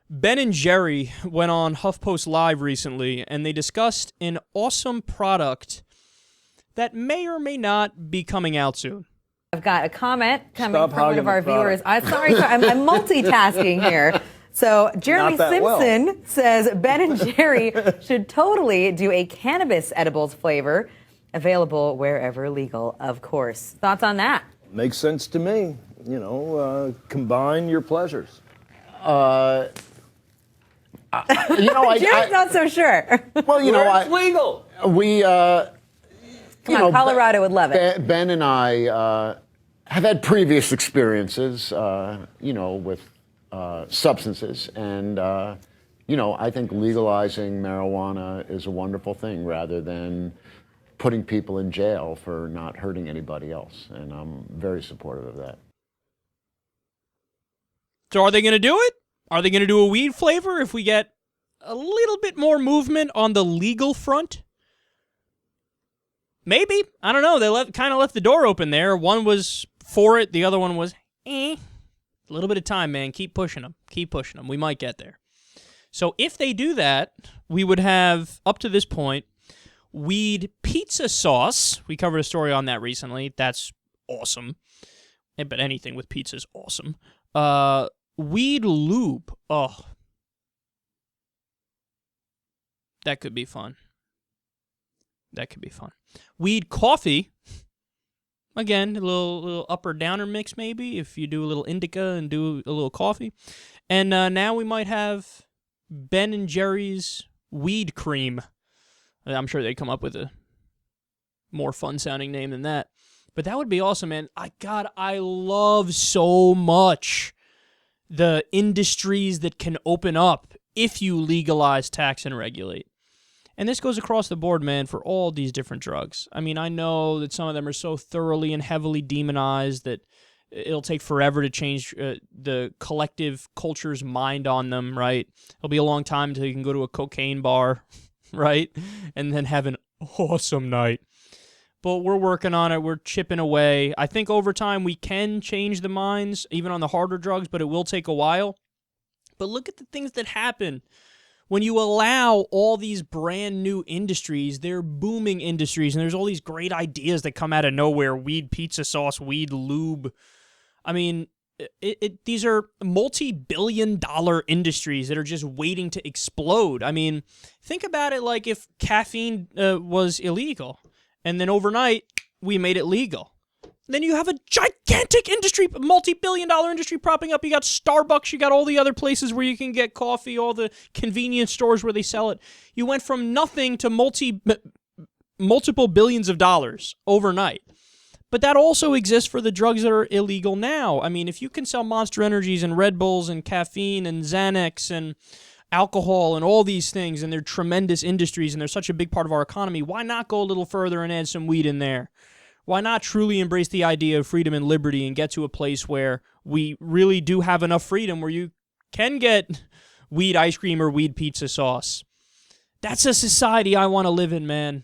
Ben and Jerry went on HuffPost Live recently, and they discussed an awesome product that may or may not be coming out soon. I've got a comment coming from one of our viewers. I'm multitasking here. So Jeremy Simpson says Ben and Jerry should totally do a cannabis edibles flavor, available wherever legal, of course. Thoughts on that? Makes sense to me. Combine your pleasures. Jerry's not so sure. Well, it's legal. Colorado would love it. Ben and I have had previous experiences, with substances, and I think legalizing marijuana is a wonderful thing rather than putting people in jail for not hurting anybody else, and I'm very supportive of that. So are they going to do it? Are they going to do a weed flavor if we get a little bit more movement on the legal front? Maybe. I don't know. They kind of left the door open there. One was for it. The other one was, A little bit of time, man. Keep pushing them. Keep pushing them. We might get there. So if they do that, we would have, up to this point, weed pizza sauce. We covered a story on that recently. That's awesome. But anything with pizza is awesome. Weed lube. Oh. That could be fun. That could be fun. Weed coffee. Again, a little upper downer mix maybe if you do a little indica and do a little coffee. And now we might have Ben and Jerry's weed cream. I'm sure they'd come up with a more fun-sounding name than that. But that would be awesome, man. I love so much the industries that can open up if you legalize, tax, and regulate. And this goes across the board, man, for all these different drugs. I mean, I know that some of them are so thoroughly and heavily demonized that it'll take forever to change the collective culture's mind on them, right? It'll be a long time until you can go to a cocaine bar, right? And then have an awesome night. But we're working on it. We're chipping away. I think over time we can change the minds, even on the harder drugs, but it will take a while. But look at the things that happen when you allow all these brand new industries. They're booming industries, and there's all these great ideas that come out of nowhere. Weed pizza sauce, weed lube. I mean, these are multi-billion-dollar industries that are just waiting to explode. I mean, think about it like if caffeine was illegal, and then overnight we made it legal. Then you have a gigantic industry, multi-billion-dollar industry propping up. You got Starbucks, you got all the other places where you can get coffee, all the convenience stores where they sell it. You went from nothing to multiple billions of dollars overnight. But that also exists for the drugs that are illegal now. I mean, if you can sell Monster Energies and Red Bulls and caffeine and Xanax and alcohol and all these things, and they're tremendous industries and they're such a big part of our economy, why not go a little further and add some weed in there? Why not truly embrace the idea of freedom and liberty and get to a place where we really do have enough freedom where you can get weed ice cream or weed pizza sauce? That's a society I want to live in, man.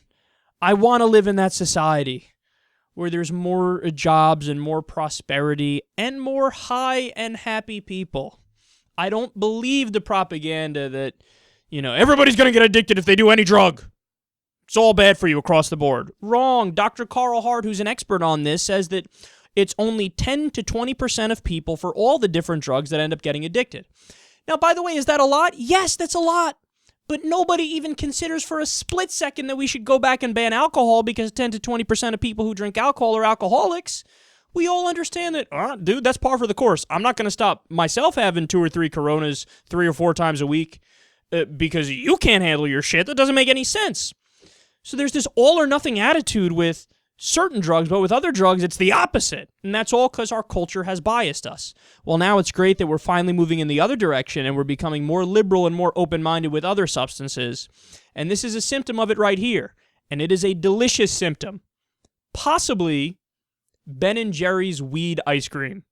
I want to live in that society where there's more jobs and more prosperity and more high and happy people. I don't believe the propaganda that, everybody's going to get addicted if they do any drug. It's all bad for you across the board. Wrong. Dr. Carl Hart, who's an expert on this, says that it's only 10 to 20% of people for all the different drugs that end up getting addicted. Now, by the way, is that a lot? Yes, that's a lot. But nobody even considers for a split second that we should go back and ban alcohol because 10 to 20% of people who drink alcohol are alcoholics. We all understand that, dude, that's par for the course. I'm not going to stop myself having 2 or 3 Coronas 3 or 4 times a week because you can't handle your shit. That doesn't make any sense. So there's this all or nothing attitude with certain drugs, but with other drugs, it's the opposite. And that's all because our culture has biased us. Well, now it's great that we're finally moving in the other direction and we're becoming more liberal and more open-minded with other substances. And this is a symptom of it right here. And it is a delicious symptom. Possibly Ben and Jerry's weed ice cream.